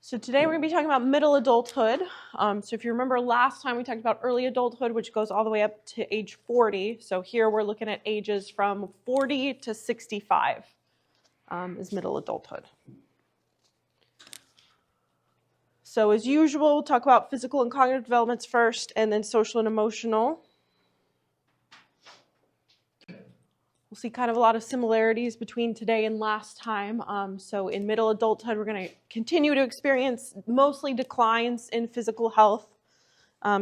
So today we're going to be talking about middle adulthood. So if you remember last time we talked about early adulthood, which goes all the way up to age 40. So here we're looking at ages from 40 to 65 is middle adulthood. So as usual, we'll talk about physical and cognitive developments first, and then social and emotional. We'll see kind of a lot of similarities between today and last time. So in middle adulthood, we're going to continue to experience mostly declines in physical health.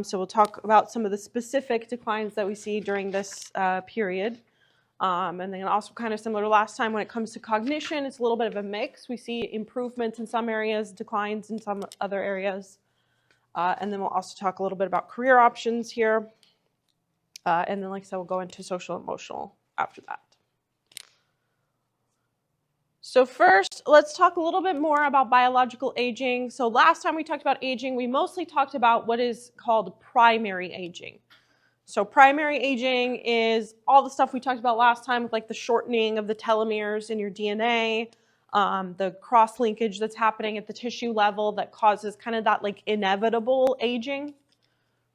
So we'll talk about some of the specific declines that we see during this period. And then also kind of similar to last time, when it comes to cognition, it's a little bit of a mix. We see improvements in some areas, declines in some other areas. And then we'll also talk a little bit about career options here. And then, like I said, we'll go into social and emotional after that. So first, let's talk a little bit more about biological aging. So last time we talked about aging, we mostly talked about what is called primary aging. So primary aging is all the stuff we talked about last time, with like the shortening of the telomeres in your DNA, the cross-linkage that's happening at the tissue level that causes kind of that like inevitable aging.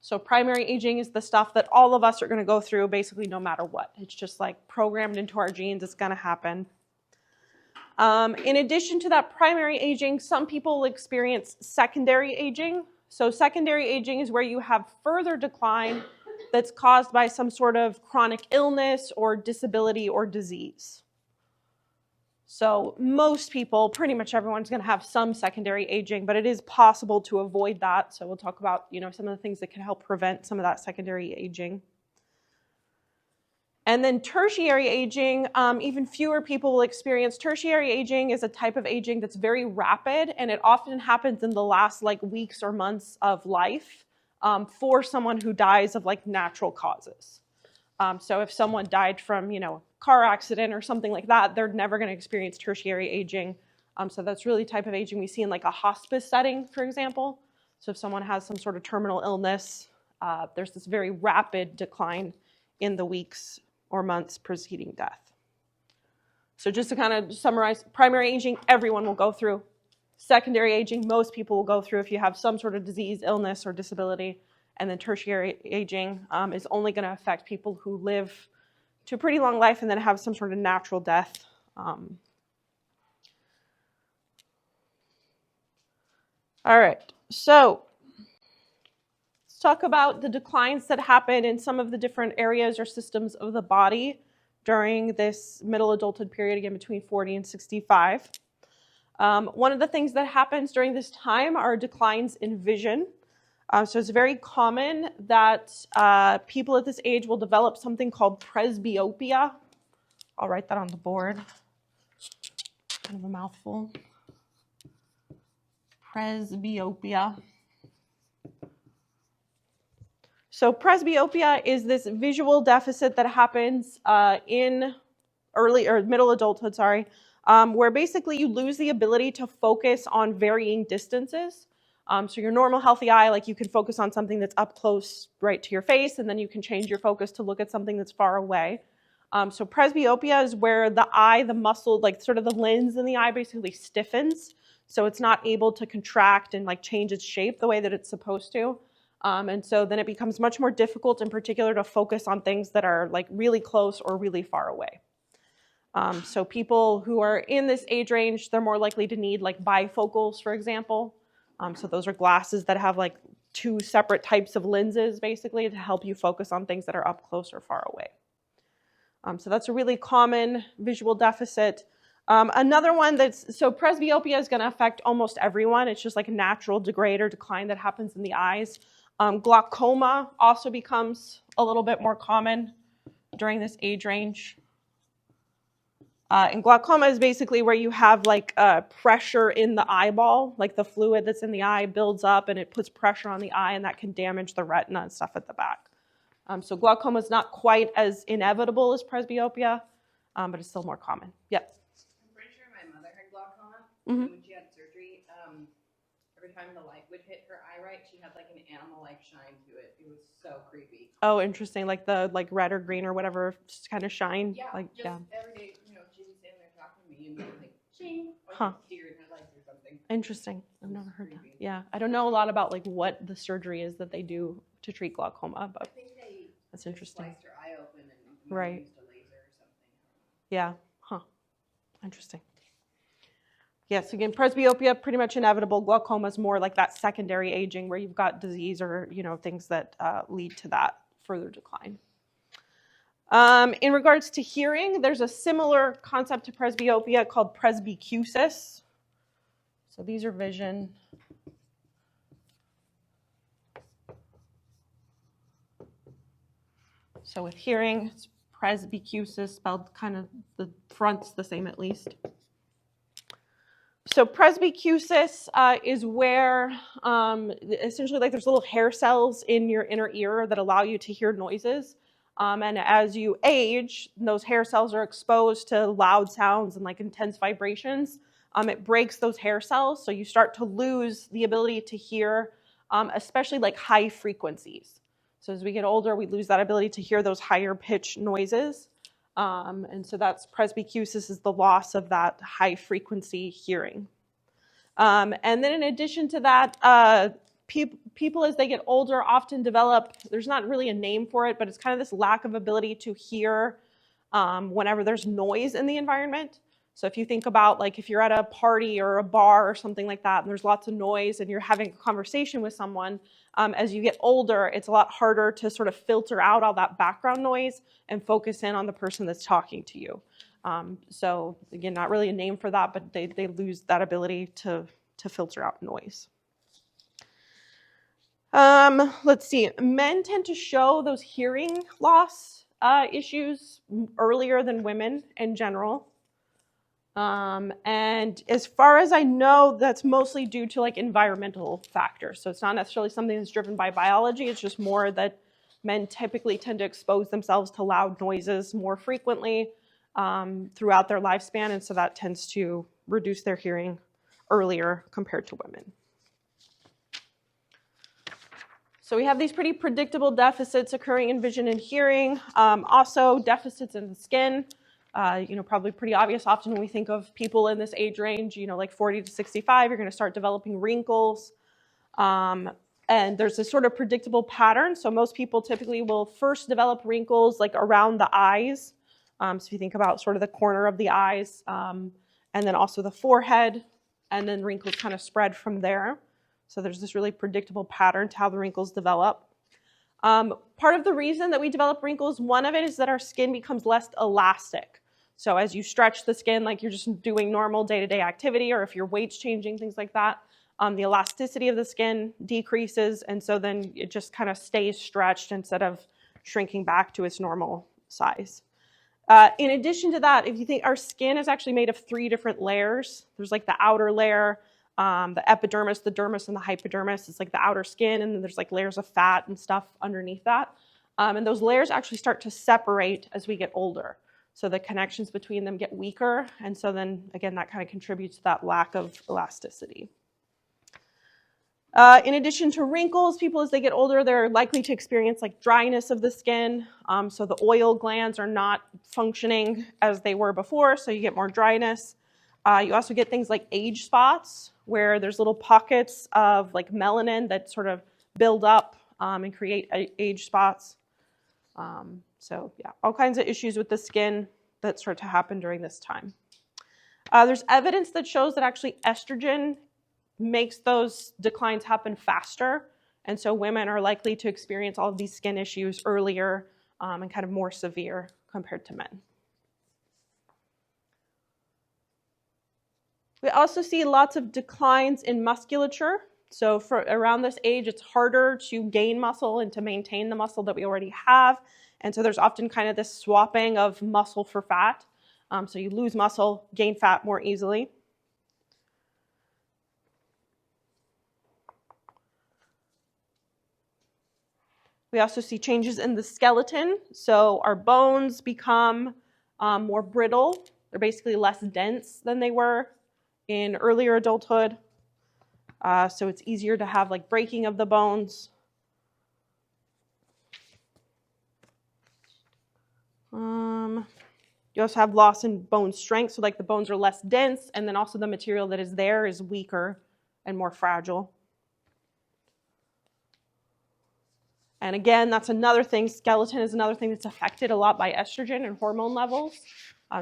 So primary aging is the stuff that all of us are going to go through basically no matter what. It's just like programmed into our genes. It's going to happen. In addition to that primary aging, some people experience secondary aging. So secondary aging is where you have further decline that's caused by some sort of chronic illness or disability or disease. So most people, pretty much everyone's going to have some secondary aging, but it is possible to avoid that. So we'll talk about, some of the things that can help prevent some of that secondary aging. And then tertiary aging, even fewer people will experience. Tertiary aging is a type of aging that's very rapid, and it often happens in the last weeks or months of life for someone who dies of natural causes. So if someone died from, a car accident or something like that, they're never going to experience tertiary aging. So that's really the type of aging we see in a hospice setting, for example. So if someone has some sort of terminal illness, there's this very rapid decline in the weeks or months preceding death. So just to kind of summarize, primary aging, everyone will go through. Secondary aging, most people will go through if you have some sort of disease, illness, or disability. And then tertiary aging is only going to affect people who live to a pretty long life and then have some sort of natural death. All right, so let's talk about the declines that happen in some of the different areas or systems of the body during this middle adulthood period, again, between 40 and 65. One of the things that happens during this time are declines in vision. So it's very common that people at this age will develop something called presbyopia. I'll write that on the board. Kind of a mouthful. Presbyopia. So presbyopia is this visual deficit that happens in early or middle adulthood, where basically you lose the ability to focus on varying distances. So your normal healthy eye, you can focus on something that's up close right to your face, and then you can change your focus to look at something that's far away. So presbyopia is where the eye, the muscle, sort of the lens in the eye basically stiffens. So it's not able to contract and change its shape the way that it's supposed to. And so then it becomes much more difficult in particular to focus on things that are really close or really far away. So people who are in this age range, they're more likely to need bifocals, for example. So those are glasses that have two separate types of lenses basically to help you focus on things that are up close or far away. So that's a really common visual deficit. Another one so presbyopia is going to affect almost everyone. It's just a natural degrade or decline that happens in the eyes. Glaucoma also becomes a little bit more common during this age range. And glaucoma is basically where you have pressure in the eyeball, the fluid that's in the eye builds up and it puts pressure on the eye, and that can damage the retina and stuff at the back. So glaucoma is not quite as inevitable as presbyopia, but it's still more common. Yep. I'm pretty sure my mother had glaucoma. Mm-hmm. When she had surgery, every time the light would hit her eye right, she had an animal-like shine to it. It was so creepy. Oh, interesting. The red or green or whatever kind of shine. Yeah, every day, she'd be sitting there talking to me and be ching, huh. deer in her legs or something. surgery. Interesting. I've never It's heard that. creepy. Yeah, I don't know a lot about like what the surgery is that they do to treat glaucoma, I but think they that's just interesting. sliced her eye open and Right. used a laser or something. Yeah. Huh. Interesting. Yes, again, presbyopia, pretty much inevitable. Glaucoma is more like that secondary aging where you've got disease or, things that lead to that further decline. In regards to hearing, there's a similar concept to presbyopia called presbycusis. So these are vision. So with hearing, it's presbycusis, spelled kind of the front's the same at least. So presbycusis is where essentially like there's little hair cells in your inner ear that allow you to hear noises. And as you age, those hair cells are exposed to loud sounds and like intense vibrations. It breaks those hair cells, so you start to lose the ability to hear, especially like high frequencies. So as we get older, we lose that ability to hear those higher pitch noises. And so that's presbycusis, is the loss of that high frequency hearing. And then in addition to that, people as they get older often develop, there's not really a name for it, but it's kind of this lack of ability to hear whenever there's noise in the environment. So if you think about like if you're at a party or a bar or something like that and there's lots of noise and you're having a conversation with someone, as you get older, it's a lot harder to sort of filter out all that background noise and focus in on the person that's talking to you. So again, not really a name for that, but they lose that ability to filter out noise. Let's see. Men tend to show those hearing loss issues earlier than women in general. And as far as I know, that's mostly due to like environmental factors. So it's not necessarily something that's driven by biology. It's just more that men typically tend to expose themselves to loud noises more frequently throughout their lifespan. And so that tends to reduce their hearing earlier compared to women. So we have these pretty predictable deficits occurring in vision and hearing. Also deficits in the skin. Probably pretty obvious often when we think of people in this age range, like 40 to 65, you're going to start developing wrinkles. And there's this sort of predictable pattern. So most people typically will first develop wrinkles like around the eyes. So if you think about sort of the corner of the eyes, and then also the forehead, and then wrinkles kind of spread from there. So there's this really predictable pattern to how the wrinkles develop. Part of the reason that we develop wrinkles, one of it is that our skin becomes less elastic. So as you stretch the skin like you're just doing normal day-to-day activity, or if your weight's changing, things like that, the elasticity of the skin decreases, and so then it just kind of stays stretched instead of shrinking back to its normal size. In addition to that, if you think our skin is actually made of 3 different layers. There's like the outer layer, the epidermis, the dermis, and the hypodermis. It's like the outer skin, and then there's like layers of fat and stuff underneath that. And those layers actually start to separate as we get older. So the connections between them get weaker, and so then, again, that kind of contributes to that lack of elasticity. In addition to wrinkles, people as they get older, they're likely to experience like dryness of the skin. So the oil glands are not functioning as they were before, so you get more dryness. You also get things like age spots, where there's little pockets of like melanin that sort of build up and create age spots. So yeah, all kinds of issues with the skin that start to happen during this time. There's evidence that shows that actually estrogen makes those declines happen faster. And so women are likely to experience all of these skin issues earlier and kind of more severe compared to men. We also see lots of declines in musculature. So for around this age, it's harder to gain muscle and to maintain the muscle that we already have. And so there's often kind of this swapping of muscle for fat. So you lose muscle, gain fat more easily. We also see changes in the skeleton. So our bones become more brittle. They're basically less dense than they were in earlier adulthood. So it's easier to have like breaking of the bones. You also have loss in bone strength, so like the bones are less dense, and then also the material that is there is weaker and more fragile. And again, that's another thing. Skeleton is another thing that's affected a lot by estrogen and hormone levels.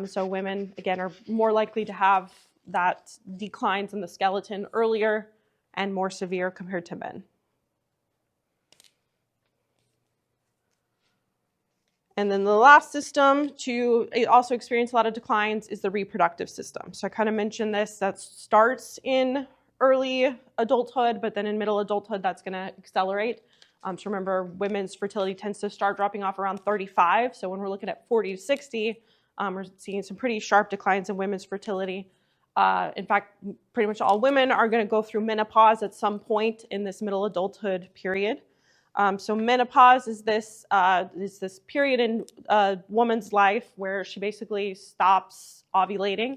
So women, again, are more likely to have that declines in the skeleton earlier and more severe compared to men. And then the last system to also experience a lot of declines is the reproductive system. So I kind of mentioned this, that starts in early adulthood, but then in middle adulthood, that's going to accelerate. So remember, women's fertility tends to start dropping off around 35. So when we're looking at 40 to 60, we're seeing some pretty sharp declines in women's fertility. In fact, pretty much all women are going to go through menopause at some point in this middle adulthood period. So menopause is this period in a woman's life where she basically stops ovulating.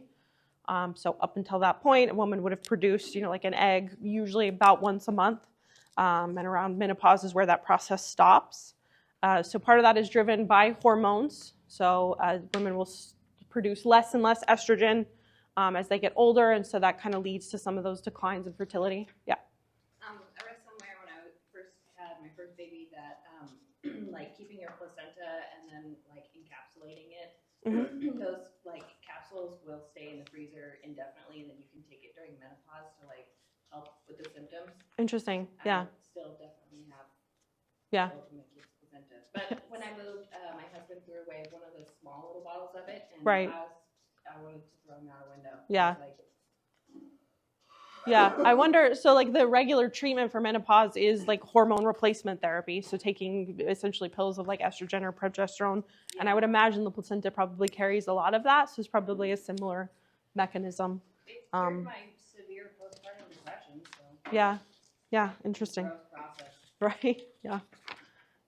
So up until that point, a woman would have produced, like an egg, usually about once a month. And around menopause is where that process stops. So part of that is driven by hormones. So women will produce less and less estrogen as they get older, and so that kind of leads to some of those declines in fertility. Yeah. I read somewhere when I first had my first baby that like keeping your placenta and then like encapsulating it, those like capsules will stay in the freezer indefinitely, and then you can take it during menopause to like help with the symptoms. Interesting. Yeah. Still definitely have ultimate placenta. But when I moved, my husband threw away one of the small little bottles of it, and right. I wanted to throw them out a window. Yeah. Yeah, I wonder, so like the regular treatment for menopause is like hormone replacement therapy, so taking essentially pills of like estrogen or progesterone, and I would imagine the placenta probably carries a lot of that, so it's probably a similar mechanism. It cured my severe postpartum depression, so. Yeah, interesting. Process. Right,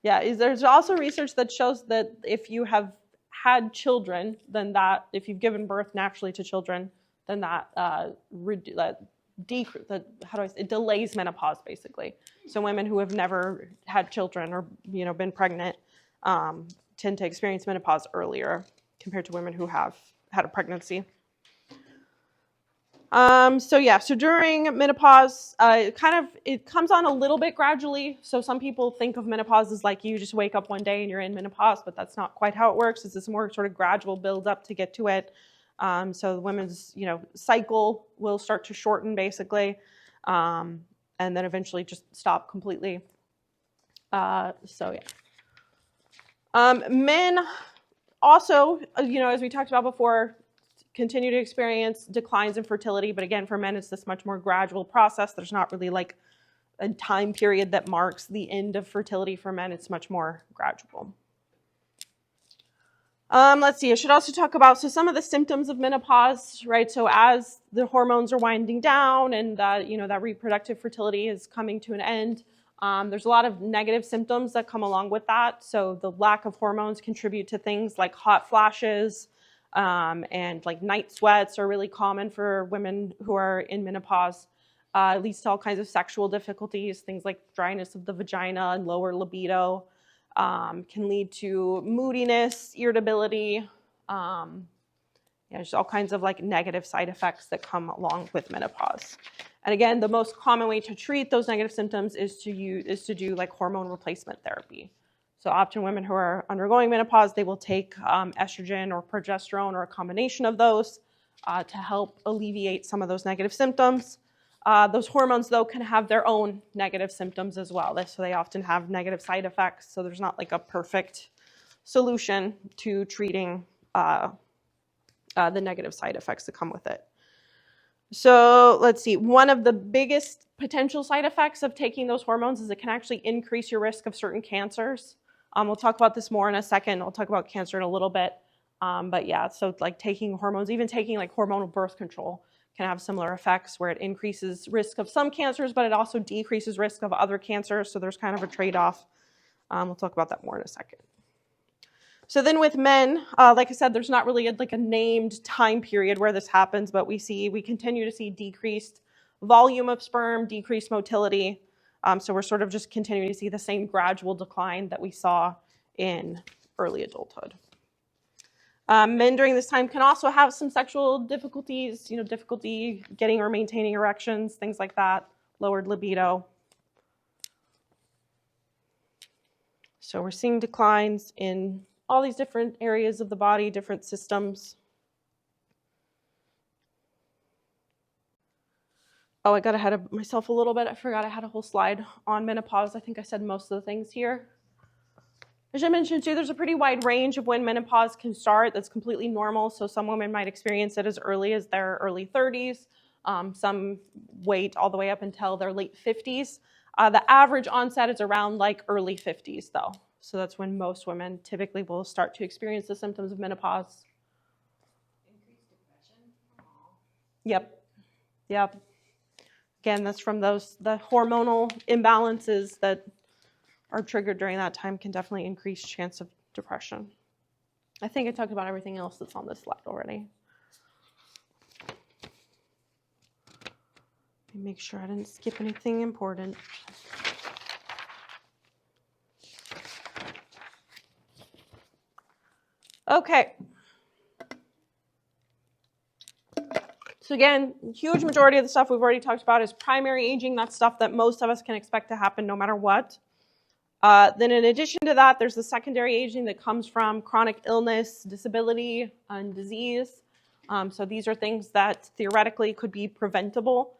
yeah. There's also research that shows that if you have had children, then that, if you've given birth naturally to children, then that it delays menopause basically. So women who have never had children or been pregnant tend to experience menopause earlier compared to women who have had a pregnancy. So during menopause, it comes on a little bit gradually. So some people think of menopause as like you just wake up one day and you're in menopause, but that's not quite how it works. It's this more sort of gradual build up to get to it. So the women's, cycle will start to shorten basically, and then eventually just stop completely. Men also, as we talked about before, continue to experience declines in fertility, but again, for men, it's this much more gradual process. There's not really like a time period that marks the end of fertility for men. It's much more gradual. Let's see, I should also talk about, some of the symptoms of menopause, right? So as the hormones are winding down and that reproductive fertility is coming to an end, there's a lot of negative symptoms that come along with that. So the lack of hormones contribute to things like hot flashes, and like night sweats are really common for women who are in menopause. It leads to all kinds of sexual difficulties, things like dryness of the vagina and lower libido. Can lead to moodiness, irritability, just all kinds of like negative side effects that come along with menopause. And again, the most common way to treat those negative symptoms is to do like hormone replacement therapy. So often women who are undergoing menopause, they will take estrogen or progesterone or a combination of those to help alleviate some of those negative symptoms. Those hormones, though, can have their own negative symptoms as well. So they often have negative side effects. So there's not like a perfect solution to treating the negative side effects that come with it. So let's see. One of the biggest potential side effects of taking those hormones is it can actually increase your risk of certain cancers. We'll talk about this more in a second. I'll talk about cancer in a little bit. But yeah, so like taking hormones, even taking like hormonal birth control can have similar effects where it increases risk of some cancers, but it also decreases risk of other cancers. So there's kind of a trade-off. We'll talk about that more in a second. So then with men, like I said, there's not really a named time period where this happens, but we continue to see decreased volume of sperm, decreased motility. So we're sort of just continuing to see the same gradual decline that we saw in early adulthood. Men during this time can also have some sexual difficulties, difficulty getting or maintaining erections, things like that, lowered libido. So we're seeing declines in all these different areas of the body, different systems. Oh, I got ahead of myself a little bit. I forgot I had a whole slide on menopause. I think I said most of the things here. As I mentioned too, there's a pretty wide range of when menopause can start. That's completely normal. So some women might experience it as early as their early 30s. Some wait all the way up until their late 50s. The average onset is around like early 50s though. So that's when most women typically will start to experience the symptoms of menopause. Increased depression? Yep. Again, that's from the hormonal imbalances that are triggered during that time can definitely increase chance of depression. I think I talked about everything else that's on this slide already. Let me make sure I didn't skip anything important. Okay. So again, huge majority of the stuff we've already talked about is primary aging. That's stuff that most of us can expect to happen no matter what. Then in addition to that, there's the secondary aging that comes from chronic illness, disability, and disease. So these are things that theoretically could be preventable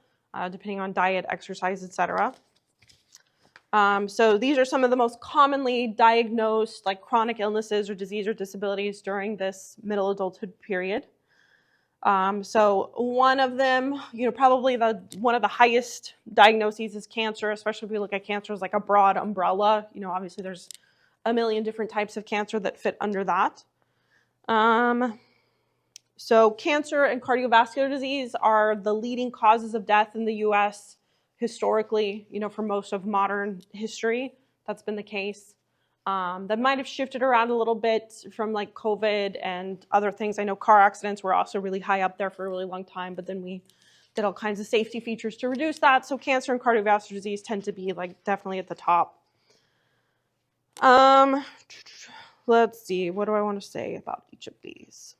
depending on diet, exercise, etc. So these are some of the most commonly diagnosed like chronic illnesses or disease or disabilities during this middle adulthood period. So one of them, probably one of the highest diagnoses is cancer, especially if we look at cancer as like a broad umbrella. Obviously there's a million different types of cancer that fit under that. So cancer and cardiovascular disease are the leading causes of death in the U.S. historically, for most of modern history. That's been the case. That might have shifted around a little bit from like COVID and other things. I know car accidents were also really high up there for a really long time, but then we did all kinds of safety features to reduce that. So cancer and cardiovascular disease tend to be like definitely at the top. Let's see, what do I want to say about each of these?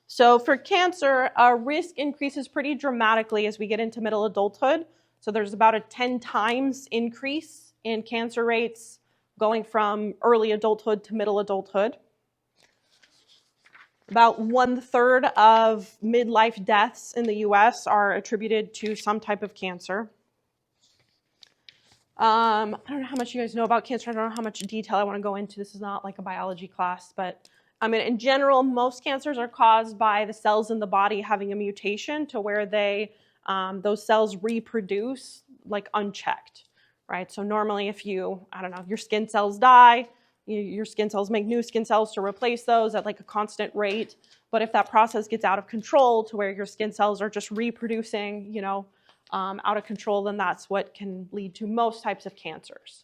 So for cancer, risk increases pretty dramatically as we get into middle adulthood. So there's about a 10 times increase in cancer rates going from early adulthood to middle adulthood. About 1/3 of midlife deaths in the US are attributed to some type of cancer. I don't know how much you guys know about cancer. I don't know how much detail I want to go into. This is not like a biology class, but in general, most cancers are caused by the cells in the body having a mutation to where those cells reproduce like unchecked. Right? So normally if your skin cells die, your skin cells make new skin cells to replace those at like a constant rate. But if that process gets out of control to where your skin cells are just reproducing, out of control, then that's what can lead to most types of cancers.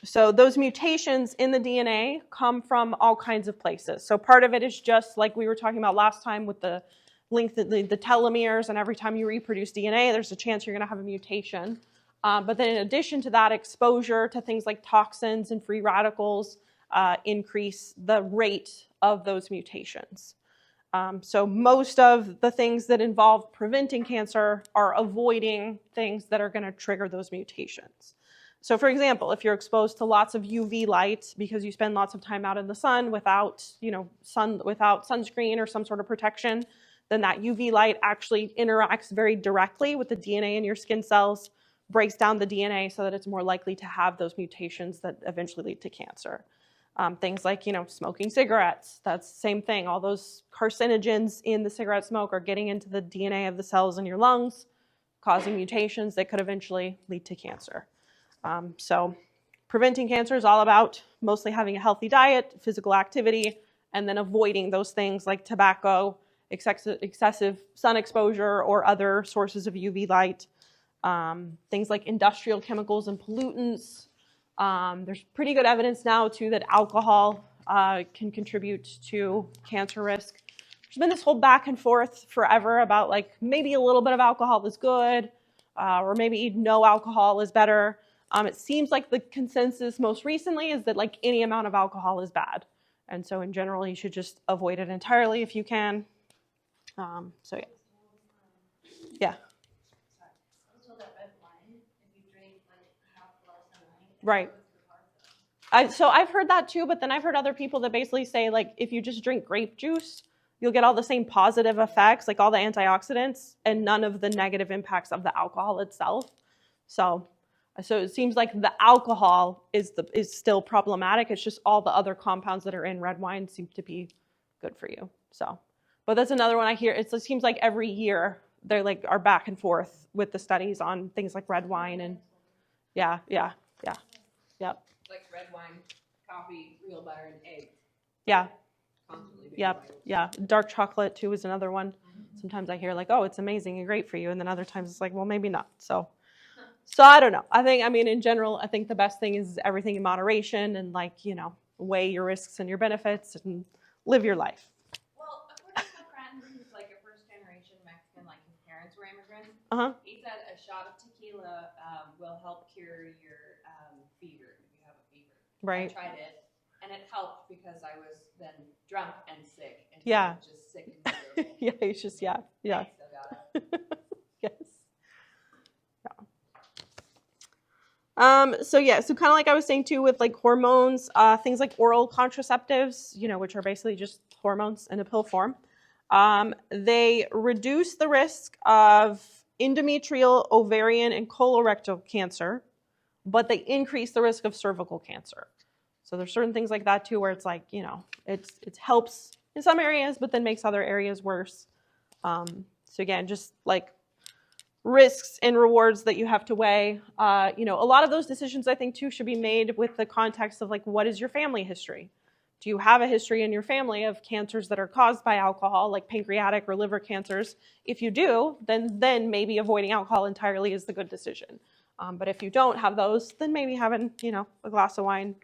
So those mutations in the DNA come from all kinds of places. So part of it is just like we were talking about last time with the length of the telomeres, and every time you reproduce DNA, there's a chance you're going to have a mutation. But then in addition to that, exposure to things like toxins and free radicals increase the rate of those mutations. So most of the things that involve preventing cancer are avoiding things that are going to trigger those mutations. So for example, if you're exposed to lots of UV light because you spend lots of time out in the sun without sunscreen or some sort of protection, then that UV light actually interacts very directly with the DNA in your skin cells, breaks down the DNA so that it's more likely to have those mutations that eventually lead to cancer. Things like, smoking cigarettes, that's the same thing. All those carcinogens in the cigarette smoke are getting into the DNA of the cells in your lungs, causing mutations that could eventually lead to cancer. So preventing cancer is all about mostly having a healthy diet, physical activity, and then avoiding those things like tobacco, excessive sun exposure, or other sources of UV light. Things like industrial chemicals and pollutants. There's pretty good evidence now, too, that alcohol can contribute to cancer risk. There's been this whole back and forth forever about like maybe a little bit of alcohol is good or maybe no alcohol is better. It seems like the consensus most recently is that like any amount of alcohol is bad. And so in general, you should just avoid it entirely if you can. So yeah. Yeah. I was told that red wine, if you drink like half a glass a night, Right. So I've heard that too, but then I've heard other people that basically say, like, if you just drink grape juice, you'll get all the same positive effects, like all the antioxidants, and none of the negative impacts of the alcohol itself. So it seems like the alcohol is still problematic. It's just all the other compounds that are in red wine seem to be good for you. So, but that's another one I hear. It seems like every year they're like are back and forth with the studies on things like red wine and yeah. Like red wine, coffee, real butter, and eggs. Yeah. Constantly being Yep. vital. Yeah. Dark chocolate too is another one. Sometimes I hear like, oh, it's amazing and great for you. And then other times it's like, well, maybe not. So I don't know. I mean, in general, I think the best thing is everything in moderation and like, weigh your risks and your benefits and live your life. Well, according to my friend who's like a first-generation Mexican, like his parents were immigrants, he said a shot of tequila will help cure your fever if you have a fever. Right. I tried it, and it helped because I was then drunk and sick. And Yeah. just sick and miserable. Yeah, it's just, yeah. I still got it. Yes. Yeah. So kind of like I was saying too with like hormones, things like oral contraceptives, which are basically just hormones in a pill form, they reduce the risk of endometrial, ovarian, and colorectal cancer, but they increase the risk of cervical cancer. So there's certain things like that too where it's like, it helps in some areas, but then makes other areas worse. So again, just like risks and rewards that you have to weigh. A lot of those decisions I think too should be made with the context of like, what is your family history? Do you have a history in your family of cancers that are caused by alcohol, like pancreatic or liver cancers? If you do, then maybe avoiding alcohol entirely is the good decision. But if you don't have those, then maybe having, a glass of wine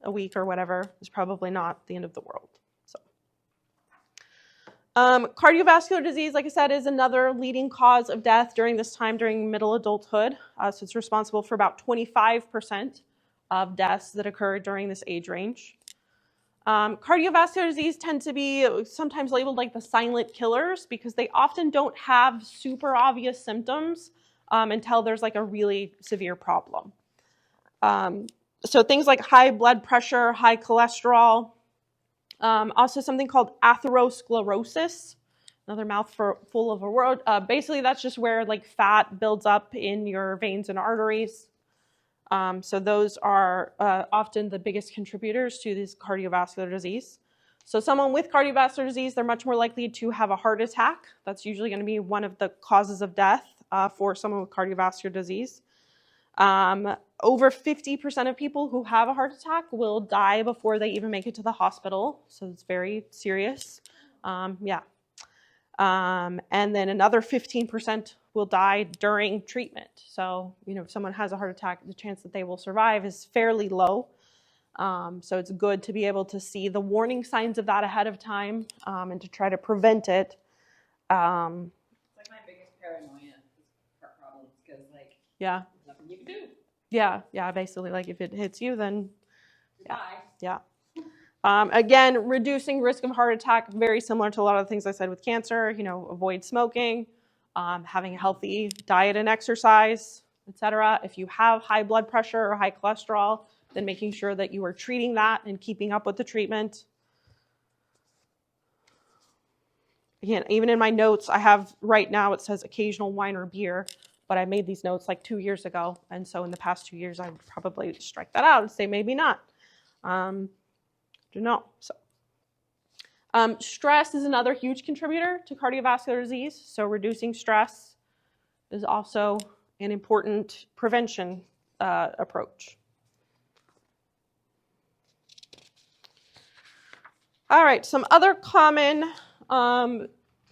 a week or whatever is probably not the end of the world. So, cardiovascular disease, like I said, is another leading cause of death during this time during middle adulthood. So it's responsible for about 25% of deaths that occur during this age range. Cardiovascular disease tend to be sometimes labeled like the silent killers because they often don't have super obvious symptoms until there's like a really severe problem. So things like high blood pressure, high cholesterol, also something called atherosclerosis, another mouthful of a word. Basically, that's just where like fat builds up in your veins and arteries. So those are often the biggest contributors to this cardiovascular disease. So someone with cardiovascular disease, they're much more likely to have a heart attack. That's usually going to be one of the causes of death for someone with cardiovascular disease. Over 50% of people who have a heart attack will die before they even make it to the hospital. So it's very serious. And then another 15% will die during treatment. So, if someone has a heart attack, the chance that they will survive is fairly low. So it's good to be able to see the warning signs of that ahead of time and to try to prevent it. It's like my biggest paranoia is heart problems because, yeah, there's nothing you can do. Yeah, basically, like if it hits you, then Die. Yeah. Again, reducing risk of heart attack, very similar to a lot of the things I said with cancer, avoid smoking, having a healthy diet and exercise, etc. If you have high blood pressure or high cholesterol, then making sure that you are treating that and keeping up with the treatment. Again, even in my notes, I have right now, it says occasional wine or beer, but I made these notes like 2 years ago. And so in the past 2 years, I would probably strike that out and say maybe not. Don't know. So, stress is another huge contributor to cardiovascular disease. So reducing stress is also an important prevention approach. All right, some other common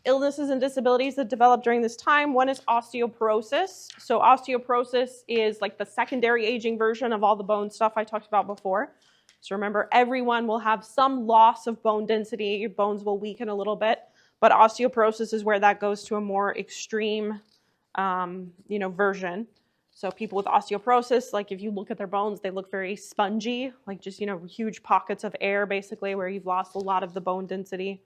illnesses and disabilities that develop during this time. One is osteoporosis. So osteoporosis is like the secondary aging version of all the bone stuff I talked about before. So remember, everyone will have some loss of bone density. Your bones will weaken a little bit, but osteoporosis is where that goes to a more extreme, version. So people with osteoporosis, like if you look at their bones, they look very spongy, like just, huge pockets of air basically where you've lost a lot of the bone density.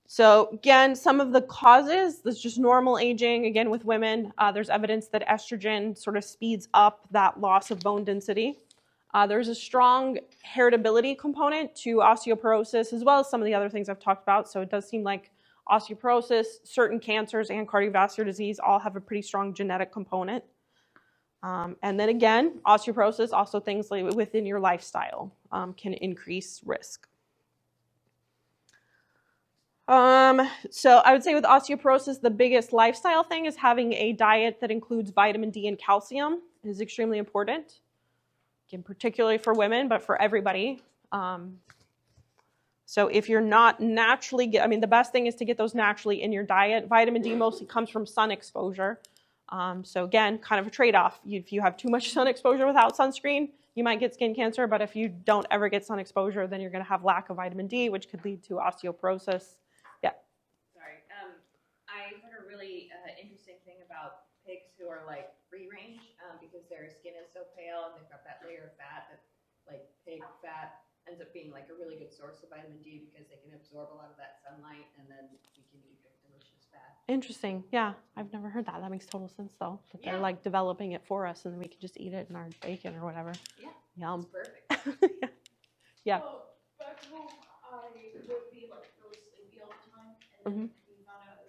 So again, some of the causes, that's just normal aging. Again, with women, there's evidence that estrogen sort of speeds up that loss of bone density. There's a strong heritability component to osteoporosis, as well as some of the other things I've talked about. So it does seem like osteoporosis, certain cancers, and cardiovascular disease all have a pretty strong genetic component. And then again, osteoporosis, also things like within your lifestyle can increase risk. So I would say with osteoporosis, the biggest lifestyle thing is having a diet that includes vitamin D and calcium. It is extremely important, again, particularly for women, but for everybody. So if you're not naturally, the best thing is to get those naturally in your diet. Vitamin D mostly comes from sun exposure. So again, kind of a trade-off. If you have too much sun exposure without sunscreen, you might get skin cancer, but if you don't ever get sun exposure, then you're going to have lack of vitamin D, which could lead to osteoporosis. Yeah. Sorry. I heard a really interesting thing about pigs who are like free range because their skin is so pale and they've got that layer of fat that like pig fat ends up being like a really good source of vitamin D because they can absorb a lot of that sunlight and then we can eat their delicious fat. Interesting. Yeah, I've never heard that. That makes total sense though, that they're like developing it for us and then we can just eat it in our bacon or whatever. Yeah. Yum. It's perfect. Yeah. So, back home, I would be like really sleepy all the time, and then we found out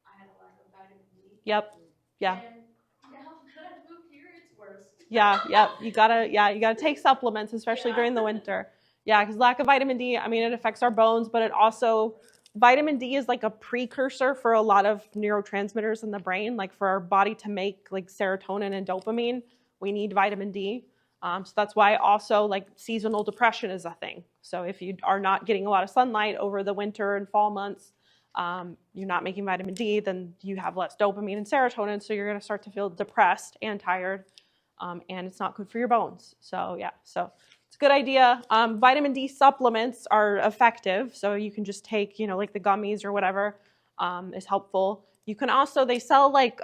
I had a lack of vitamin D. Yep. Yeah. And now that I moved here, it's worse. Yeah. You gotta take supplements, especially during the winter. Yeah, because lack of vitamin D, it affects our bones, but it also, vitamin D is like a precursor for a lot of neurotransmitters in the brain. Like for our body to make like serotonin and dopamine, we need vitamin D. So that's why also like seasonal depression is a thing. So if you are not getting a lot of sunlight over the winter and fall months, you're not making vitamin D, then you have less dopamine and serotonin, so you're going to start to feel depressed and tired, and it's not good for your bones. So yeah, so it's a good idea. Vitamin D supplements are effective, so you can just take, like the gummies or whatever is helpful. You can also, they sell like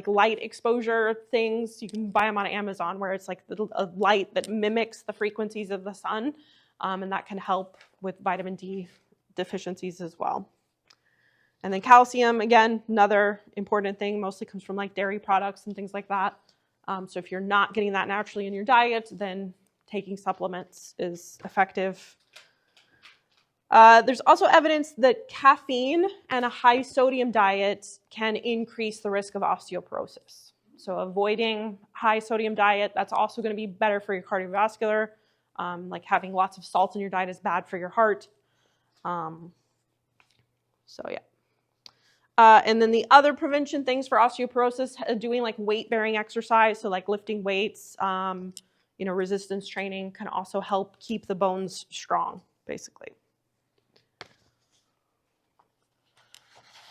light exposure things. You can buy them on Amazon where it's like a light that mimics the frequencies of the sun, and that can help with vitamin D deficiencies as well. And then calcium, again, another important thing, mostly comes from like dairy products and things like that. So if you're not getting that naturally in your diet, then taking supplements is effective. There's also evidence that caffeine and a high sodium diet can increase the risk of osteoporosis. So avoiding high sodium diet, that's also going to be better for your cardiovascular. Like having lots of salt in your diet is bad for your heart. So yeah. And then the other prevention things for osteoporosis, doing like weight-bearing exercise, so like lifting weights, resistance training can also help keep the bones strong, basically.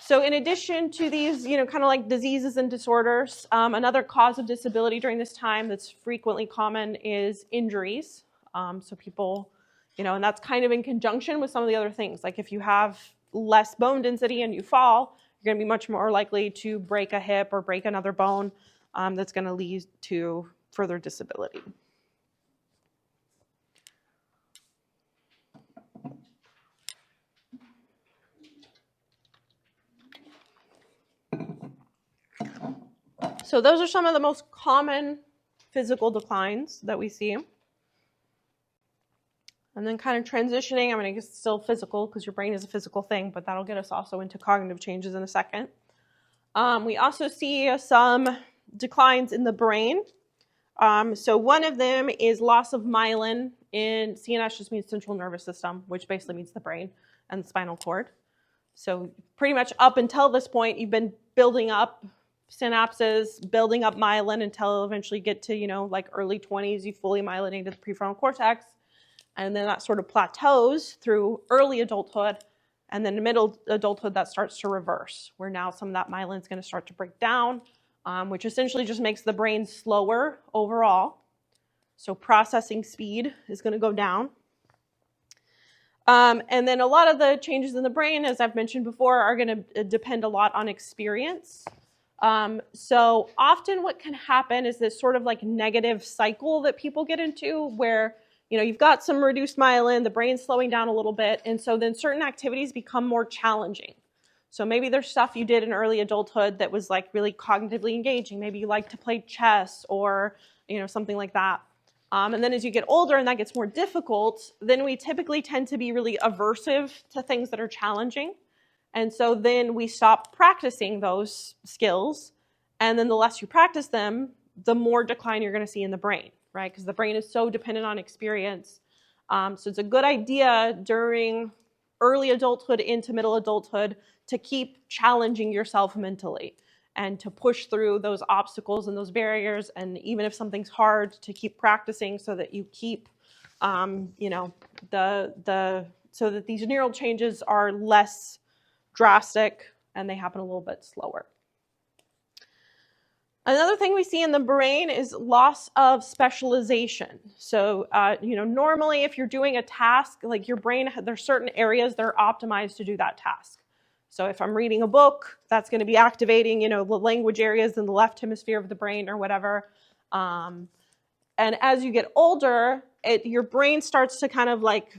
So in addition to these, kind of like diseases and disorders, another cause of disability during this time that's frequently common is injuries. So people, and that's kind of in conjunction with some of the other things. Like if you have less bone density and you fall, you're going to be much more likely to break a hip or break another bone that's going to lead to further disability. So those are some of the most common physical declines that we see. And then kind of transitioning, I guess it's still physical because your brain is a physical thing, but that'll get us also into cognitive changes in a second. We also see some declines in the brain. So one of them is loss of myelin in CNS, just means central nervous system, which basically means the brain and the spinal cord. So pretty much up until this point, you've been building up synapses, building up myelin until eventually get to, like early 20s, you fully myelinated the prefrontal cortex. And then that sort of plateaus through early adulthood. And then in middle adulthood, that starts to reverse, where now some of that myelin is going to start to break down, which essentially just makes the brain slower overall. So processing speed is going to go down. And then a lot of the changes in the brain, as I've mentioned before, are going to depend a lot on experience. So often what can happen is this sort of like negative cycle that people get into where, you've got some reduced myelin, the brain's slowing down a little bit, and so then certain activities become more challenging. So maybe there's stuff you did in early adulthood that was like really cognitively engaging. Maybe you like to play chess or, something like that. And then as you get older and that gets more difficult, then we typically tend to be really aversive to things that are challenging. And so then we stop practicing those skills. And then the less you practice them, the more decline you're going to see in the brain, right? Because the brain is so dependent on experience. So it's a good idea during early adulthood into middle adulthood to keep challenging yourself mentally and to push through those obstacles and those barriers. And even if something's hard, to keep practicing so that you keep, so that these neural changes are less drastic and they happen a little bit slower. Another thing we see in the brain is loss of specialization. So, normally if you're doing a task, like your brain, there's certain areas that are optimized to do that task. So if I'm reading a book, that's going to be activating, the language areas in the left hemisphere of the brain or whatever. And as you get older, your brain starts to kind of like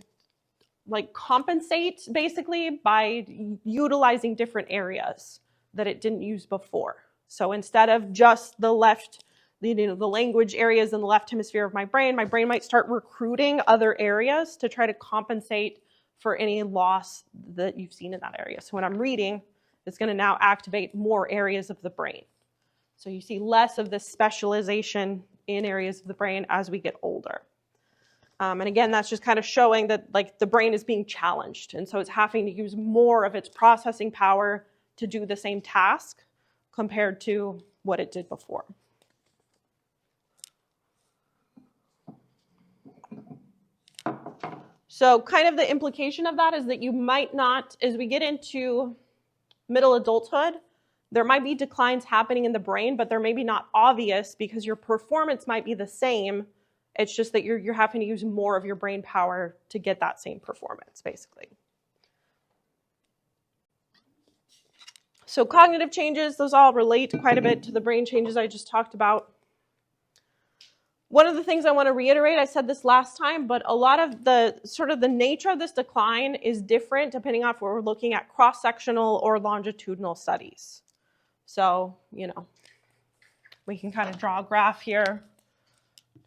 compensate basically by utilizing different areas that it didn't use before. So instead of just the language areas in the left hemisphere of my brain might start recruiting other areas to try to compensate for any loss that you've seen in that area. So when I'm reading, it's going to now activate more areas of the brain. So you see less of this specialization in areas of the brain as we get older. And again, that's just kind of showing that the brain is being challenged. And so it's having to use more of its processing power to do the same task compared to what it did before. So kind of the implication of that is that you might not, as we get into middle adulthood, there might be declines happening in the brain, but they're maybe not obvious because your performance might be the same. It's just that you're having to use more of your brain power to get that same performance, basically. So cognitive changes, those all relate quite a bit to the brain changes I just talked about. One of the things I want to reiterate, I said this last time, but a lot of the nature of this decline is different depending on if we're looking at cross-sectional or longitudinal studies. So, we can kind of draw a graph here,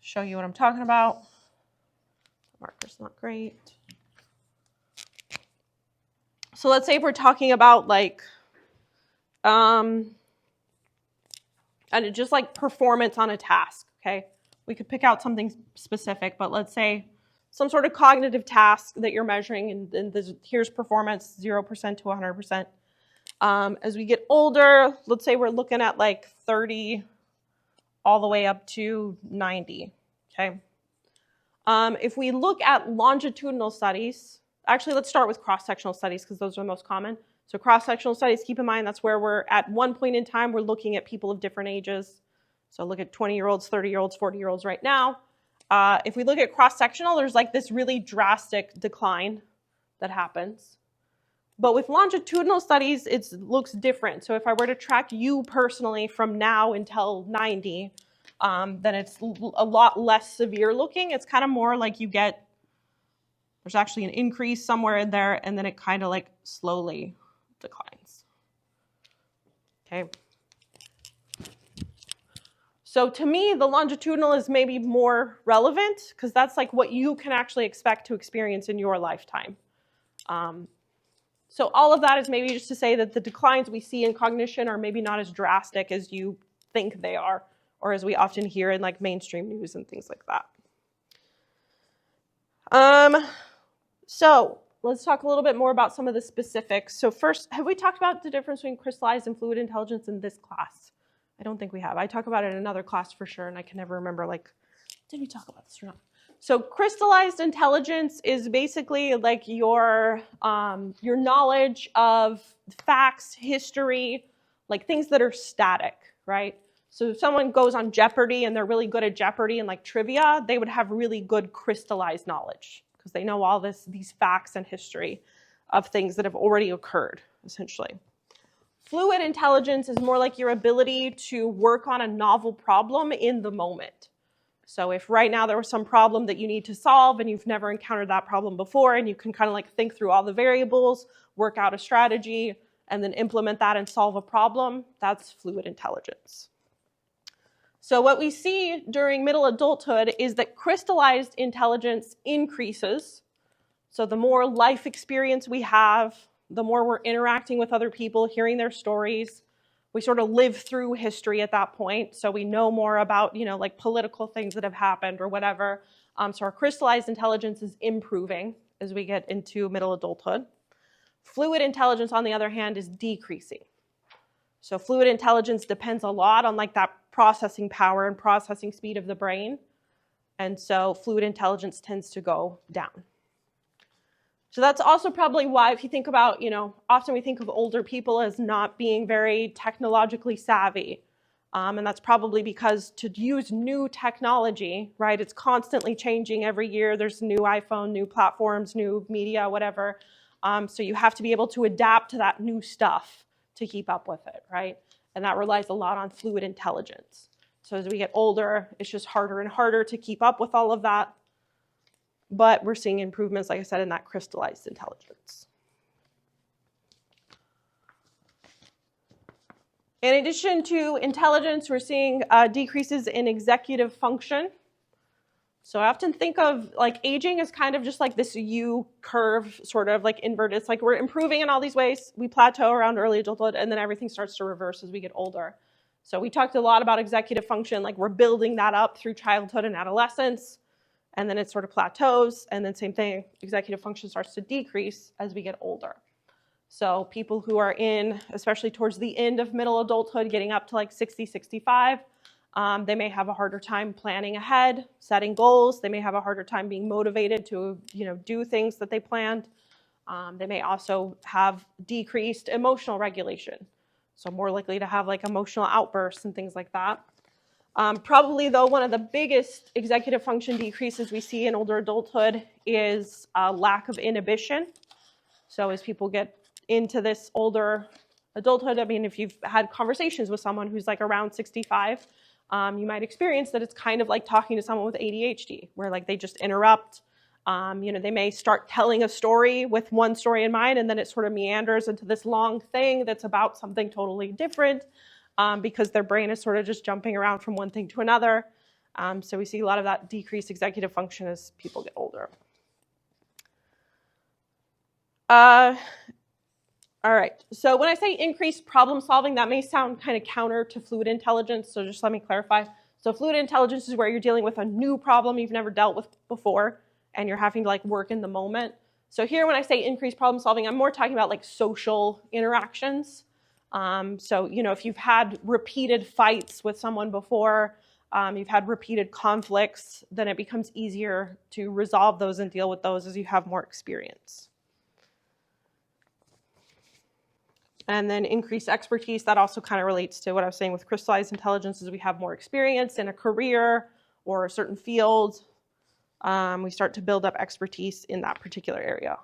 show you what I'm talking about. The marker's not great. So let's say if we're talking about and just performance on a task, okay? We could pick out something specific, but let's say some sort of cognitive task that you're measuring, and here's performance, 0% to 100%. As we get older, let's say we're looking at 30 all the way up to 90, okay? If we look at longitudinal studies, actually let's start with cross-sectional studies because those are the most common. So cross-sectional studies, keep in mind that's where we're at one point in time, we're looking at people of different ages. So look at 20-year-olds, 30-year-olds, 40-year-olds right now. If we look at cross-sectional, there's this really drastic decline that happens. But with longitudinal studies, it looks different. So if I were to track you personally from now until 90, then it's a lot less severe looking. It's kind of more like there's actually an increase somewhere in there, and then it kind of slowly declines. Okay. So to me, the longitudinal is maybe more relevant because that's what you can actually expect to experience in your lifetime. So all of that is maybe just to say that the declines we see in cognition are maybe not as drastic as you think they are, or as we often hear in mainstream news and things like that. So let's talk a little bit more about some of the specifics. So first, have we talked about the difference between crystallized and fluid intelligence in this class? I don't think we have. I talk about it in another class for sure, and I can never remember, did we talk about this or not? So crystallized intelligence is basically your knowledge of facts, history, things that are static, right? So if someone goes on Jeopardy and they're really good at Jeopardy and trivia, they would have really good crystallized knowledge because they know all these facts and history of things that have already occurred, essentially. Fluid intelligence is more like your ability to work on a novel problem in the moment. So if right now there was some problem that you need to solve and you've never encountered that problem before, and you can kind of like think through all the variables, work out a strategy, and then implement that and solve a problem, that's fluid intelligence. So what we see during middle adulthood is that crystallized intelligence increases. So the more life experience we have, the more we're interacting with other people, hearing their stories. We sort of live through history at that point, so we know more about, like political things that have happened or whatever. So our crystallized intelligence is improving as we get into middle adulthood. Fluid intelligence, on the other hand, is decreasing. So fluid intelligence depends a lot on like that processing power and processing speed of the brain. And so fluid intelligence tends to go down. So that's also probably why, if you think about, often we think of older people as not being very technologically savvy. And that's probably because to use new technology, right, it's constantly changing every year. There's new iPhone, new platforms, new media, whatever. So you have to be able to adapt to that new stuff to keep up with it, right? And that relies a lot on fluid intelligence. So as we get older, it's just harder and harder to keep up with all of that. But we're seeing improvements, like I said, in that crystallized intelligence. In addition to intelligence, we're seeing decreases in executive function. So I often think of like aging as kind of just like this U curve, sort of like inverted. It's like we're improving in all these ways. We plateau around early adulthood, and then everything starts to reverse as we get older. So we talked a lot about executive function, like we're building that up through childhood and adolescence, and then it sort of plateaus, and then same thing, executive function starts to decrease as we get older. So people who are in, especially towards the end of middle adulthood, getting up to like 60, 65, they may have a harder time planning ahead, setting goals. They may have a harder time being motivated to, do things that they planned. They may also have decreased emotional regulation. So more likely to have like emotional outbursts and things like that. Probably though, one of the biggest executive function decreases we see in older adulthood is lack of inhibition. So as people get into this older adulthood, I mean, if you've had conversations with someone who's like around 65, you might experience that it's kind of like talking to someone with ADHD, where like they just interrupt. They may start telling a story with one story in mind, and then it sort of meanders into this long thing that's about something totally different, because their brain is sort of just jumping around from one thing to another. So we see a lot of that decreased executive function as people get older. All right, so when I say increased problem solving, that may sound kind of counter to fluid intelligence, so just let me clarify. So fluid intelligence is where you're dealing with a new problem you've never dealt with before, and you're having to like work in the moment. So here when I say increased problem solving, I'm more talking about like social interactions. So, if you've had repeated fights with someone before, you've had repeated conflicts, then it becomes easier to resolve those and deal with those as you have more experience. And then increased expertise, that also kind of relates to what I was saying with crystallized intelligence. As we have more experience in a career or a certain field, we start to build up expertise in that particular area.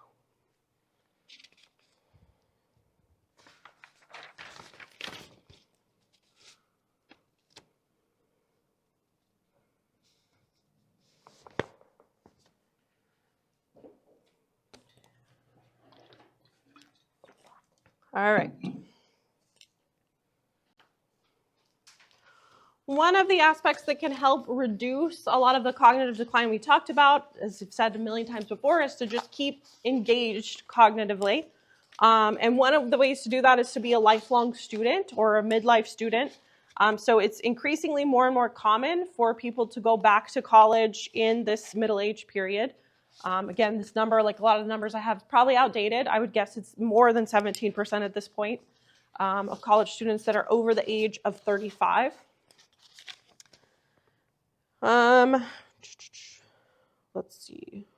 All right. One of the aspects that can help reduce a lot of the cognitive decline we talked about, as I've said a million times before, is to just keep engaged cognitively. And one of the ways to do that is to be a lifelong student or a midlife student. So it's increasingly more and more common for people to go back to college in this middle age period. Again, this number, like a lot of the numbers I have, is probably outdated. I would guess it's more than 17% at this point of college students that are over the age of 35. Let's see.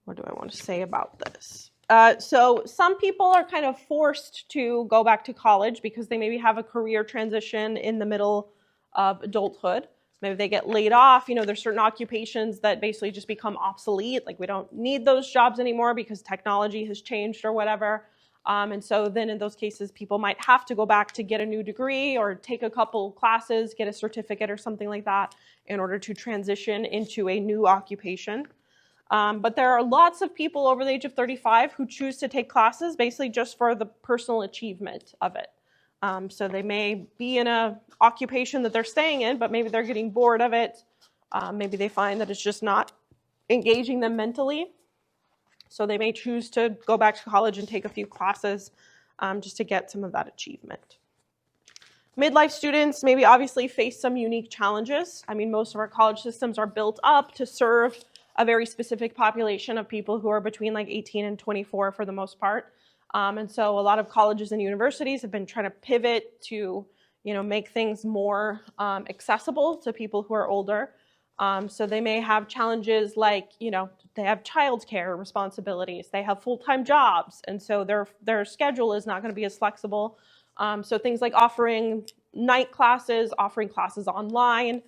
What do I want to say about this? So some people are kind of forced to go back to college because they maybe have a career transition in the middle of adulthood. Maybe they get laid off. There's certain occupations that basically just become obsolete. Like we don't need those jobs anymore because technology has changed or whatever. And so then in those cases, people might have to go back to get a new degree or take a couple classes, get a certificate or something like that in order to transition into a new occupation. But there are lots of people over the age of 35 who choose to take classes basically just for the personal achievement of it. So they may be in an occupation that they're staying in, but maybe they're getting bored of it. Maybe they find that it's just not engaging them mentally. So they may choose to go back to college and take a few classes just to get some of that achievement. Midlife students maybe obviously face some unique challenges. I mean, most of our college systems are built up to serve a very specific population of people who are between like 18 and 24 for the most part. And so a lot of colleges and universities have been trying to pivot to, make things more accessible to people who are older. So they may have challenges like, they have childcare responsibilities, they have full-time jobs, and so their schedule is not going to be as flexible. So things like offering night classes, offering classes online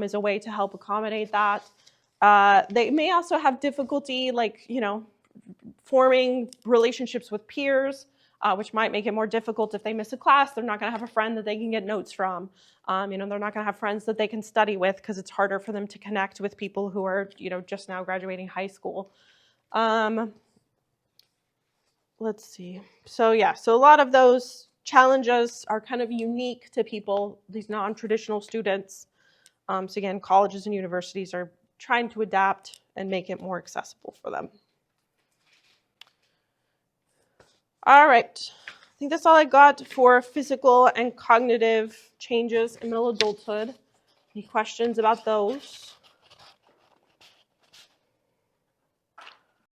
is a way to help accommodate that. They may also have difficulty, forming relationships with peers, which might make it more difficult if they miss a class. They're not going to have a friend that they can get notes from. They're not going to have friends that they can study with because it's harder for them to connect with people who are, just now graduating high school. Let's see. So a lot of those challenges are kind of unique to people, these non-traditional students. So again, colleges and universities are trying to adapt and make it more accessible for them. All right, I think that's all I got for physical and cognitive changes in middle adulthood. Any questions about those?